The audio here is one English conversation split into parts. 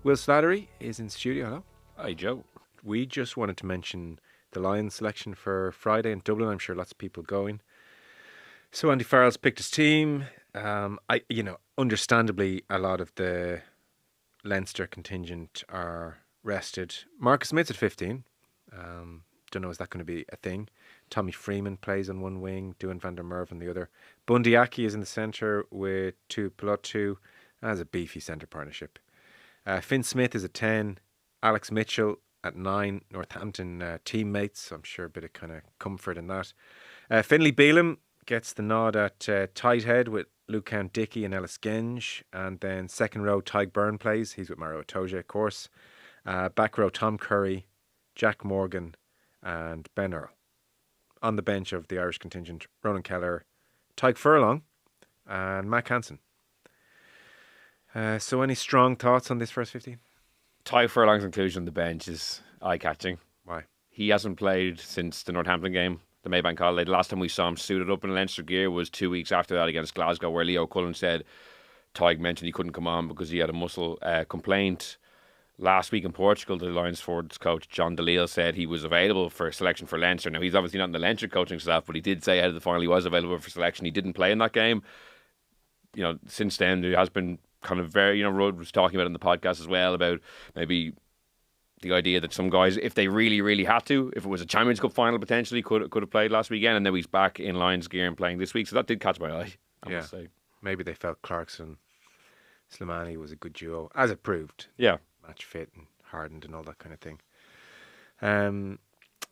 Will Slattery is in studio. Hello. Hi, Joe. We just wanted to mention the Lions selection for Friday in Dublin. I'm sure lots of people going. So Andy Farrell's picked his team. Understandably, a lot of the Leinster contingent are rested. Marcus Smith's at 15. Don't know, is that going to be a thing? Tommy Freeman plays on one wing, Duan van der Merwe on the other. Bundyaki is in the centre with Tuipulotu. That's a beefy centre partnership. Finn Smith is at 10. Alex Mitchell at 9. Northampton teammates. I'm sure a bit of kind of comfort in that. Finlay Bealham gets the nod at tight head with Lucan Dickey and Ellis Genge. And then second row, Tadhg Furlong plays. He's with Maro Itoje, of course. Back row, Tom Curry, Jack Morgan and Ben Earl. On the bench of the Irish contingent, Ronan Kelleher, Tadhg Furlong and Mac Hansen. So any strong thoughts on this first 15? Tadhg Furlong's inclusion on the bench is eye-catching. Why? He hasn't played since the Northampton game, the Maybank Holiday. The last time we saw him suited up in Leinster gear was 2 weeks after that against Glasgow, where Leo Cullen said Tadhg mentioned he couldn't come on because he had a muscle complaint. Last week in Portugal, the Lions forwards coach John DeLille said he was available for selection for Leinster. Now, he's obviously not in the Leinster coaching staff, but he did say ahead of the final he was available for selection. He didn't play in that game. Since then, there has been kind of very, Rudd was talking about in the podcast as well about maybe the idea that some guys, if they really, really had to, if it was a Champions Cup final potentially, could have played last weekend, and now he's back in Lions gear and playing this week. So that did catch my eye, I must say. Maybe they felt Clarkson, Slimani was a good duo, as it proved. Yeah. Match fit and hardened and all that kind of thing.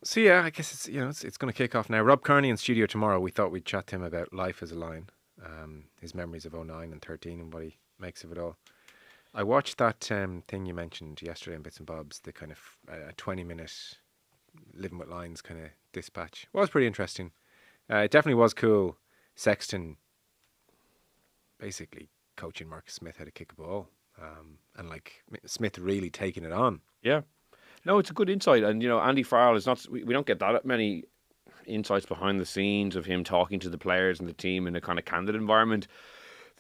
So yeah, I guess it's going to kick off now. Rob Kearney in studio tomorrow. We thought we'd chat to him about life as a Lion, his memories of 09 and 13 and what he makes of it all. I watched that thing you mentioned yesterday in Bits and Bobs, the kind of 20-minute Living with Lions kind of dispatch. It was pretty interesting. It definitely was cool. Sexton basically coaching Marcus Smith how to kick a ball. And like Smith really taking it on. Yeah. No, it's a good insight. And, Andy Farrell is not, we don't get that many insights behind the scenes of him talking to the players and the team in a kind of candid environment.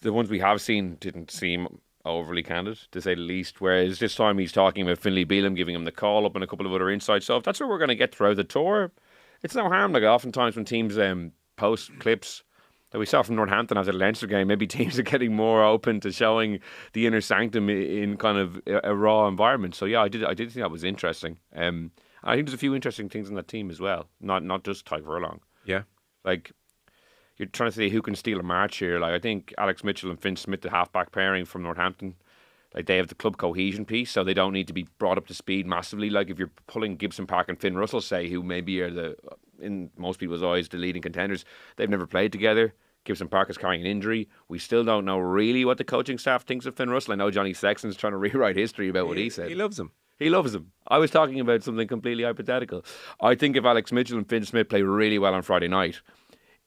The ones we have seen didn't seem overly candid, to say the least. Whereas this time he's talking about Finlay Bealham, giving him the call up and a couple of other insights. So if that's what we're going to get throughout the tour, it's no harm. Like oftentimes when teams post clips that we saw from Northampton after the Leinster game, maybe teams are getting more open to showing the inner sanctum in kind of a raw environment. So yeah, I did think that was interesting. I think there's a few interesting things in that team as well, not just Tadhg Furlong. Yeah, like you're trying to say who can steal a march here. Like I think Alex Mitchell and Finn Smith, the half-back pairing from Northampton, like they have the club cohesion piece, so they don't need to be brought up to speed massively. Like if you're pulling Gibson Park and Finn Russell, say, who maybe are in most people's eyes the leading contenders, they've never played together. Gibson Park is carrying an injury. We still don't know really what the coaching staff thinks of Finn Russell. I know Johnny Sexton's trying to rewrite history about what he said. He loves him. He loves him. I was talking about something completely hypothetical. I think if Alex Mitchell and Finn Smith play really well on Friday night,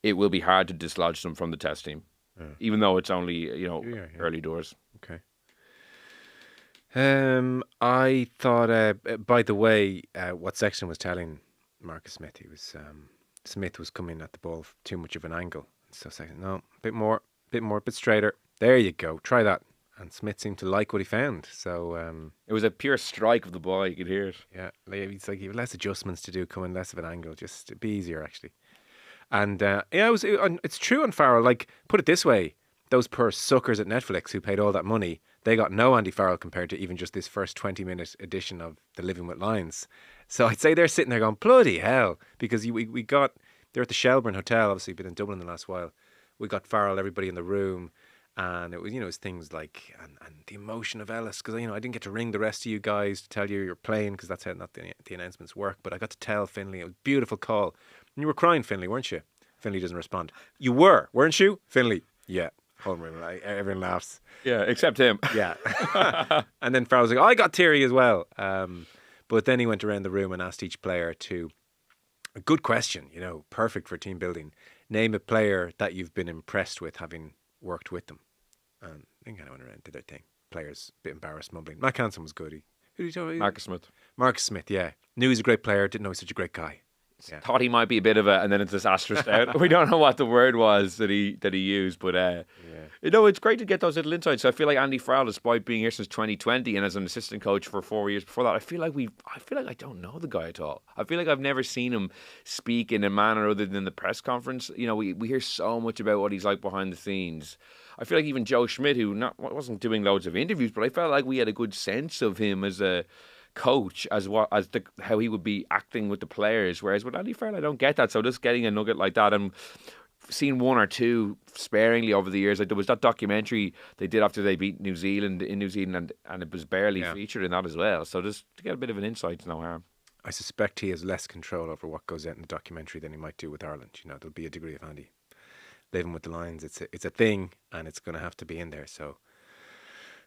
it will be hard to dislodge them from the test team, even though it's only early doors. Okay. I thought, by the way, what Sexton was telling Marcus Smith, he was Smith was coming at the ball too much of an angle. So Sexton, no, a bit straighter. There you go. Try that. And Smith seemed to like what he found. So it was a pure strike of the ball. You could hear it. Yeah, it's like he had less adjustments to do, coming less of an angle. Just it'd be easier actually. And it's true on Farrell. Like, put it this way, those poor suckers at Netflix who paid all that money, they got no Andy Farrell compared to even just this first 20-minute edition of the Living with Lions. So I'd say they're sitting there going, bloody hell, because they're at the Shelburne Hotel, obviously been in Dublin the last while. We got Farrell, everybody in the room, and it was, it was things like, and the emotion of Ellis, because, I didn't get to ring the rest of you guys to tell you you're playing, because that's how not the announcements work, but I got to tell Finlay, it was a beautiful call. And you were crying, Finlay, weren't you? Finlay doesn't respond. You were, weren't you? Finlay, yeah. Home room, everyone laughs. Yeah, except him. Yeah. And then Farrell was like, I got teary as well. But then he went around the room and asked each player to, a good question, perfect for team building. Name a player that you've been impressed with having worked with them. And they kind of went around, did their thing. Players, a bit embarrassed, mumbling. Mac Hansen was good. Who did you tell me? Marcus Smith. Marcus Smith, yeah. Knew he's a great player, didn't know he's such a great guy. Yeah. thought he might be a bit of a, and then it's disastrous out. We don't know what the word was that he used, but it's great to get those little insights. I feel like Andy Farrell, despite being here since 2020 and as an assistant coach for 4 years before that, I feel like I don't know the guy at all. I feel like I've never seen him speak in a manner other than the press conference. You know, we hear so much about what he's like behind the scenes. I feel like even Joe Schmidt, who wasn't doing loads of interviews, but I felt like we had a good sense of him as a coach, how he would be acting with the players. Whereas with Andy Farrell, I don't get that. So just getting a nugget like that, and seen one or two sparingly over the years. Like there was that documentary they did after they beat New Zealand in New Zealand, and it was barely featured in that as well. So just to get a bit of an insight, no harm. I suspect he has less control over what goes out in the documentary than he might do with Ireland. You know, there'll be a degree of Andy living with the Lions. It's a thing, and it's going to have to be in there. So,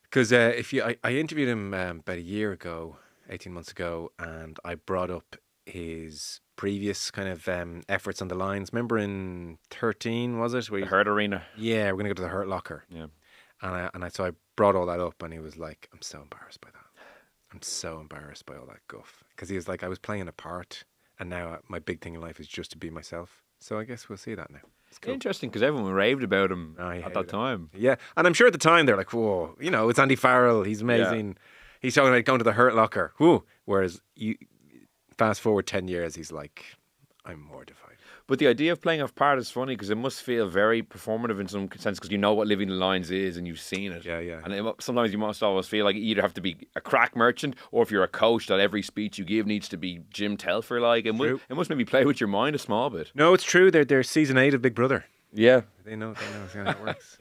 because I interviewed him about a year ago, 18 months ago, and I brought up his previous kind of efforts on the Lions. Remember in 13, was it? The Hurt Arena. Yeah, we're going to go to the Hurt Locker. Yeah. So I brought all that up, and he was like, I'm so embarrassed by that. I'm so embarrassed by all that guff. Because he was like, I was playing a part, and now my big thing in life is just to be myself. So I guess we'll see that now. It's cool. Interesting, because everyone raved about him at that time. Yeah, and I'm sure at the time they're like, whoa, you know, it's Andy Farrell. He's amazing. Yeah. He's talking about going to the Hurt Locker. Whoa. Whereas you fast forward 10 years, he's like, I'm mortified. But the idea of playing off part is funny because it must feel very performative in some sense because you know what living the lines is and you've seen it. Yeah. And sometimes you must always feel like you either have to be a crack merchant or if you're a coach that every speech you give needs to be Jim Telfer like. It must maybe play with your mind a small bit. No, it's true. They're season 8 of Big Brother. Yeah. They know how it works.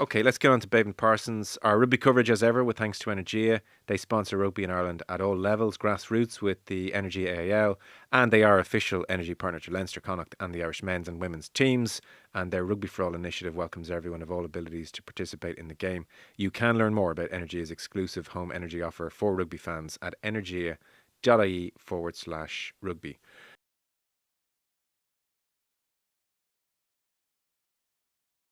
Okay, let's get on to Babe and Parsons. Our rugby coverage as ever with thanks to Energia. They sponsor rugby in Ireland at all levels, grassroots with the Energy AAL, and they are official energy partner to Leinster, Connacht and the Irish men's and women's teams, and their Rugby for All initiative welcomes everyone of all abilities to participate in the game. You can learn more about Energia's exclusive home energy offer for rugby fans at energia.ie/rugby.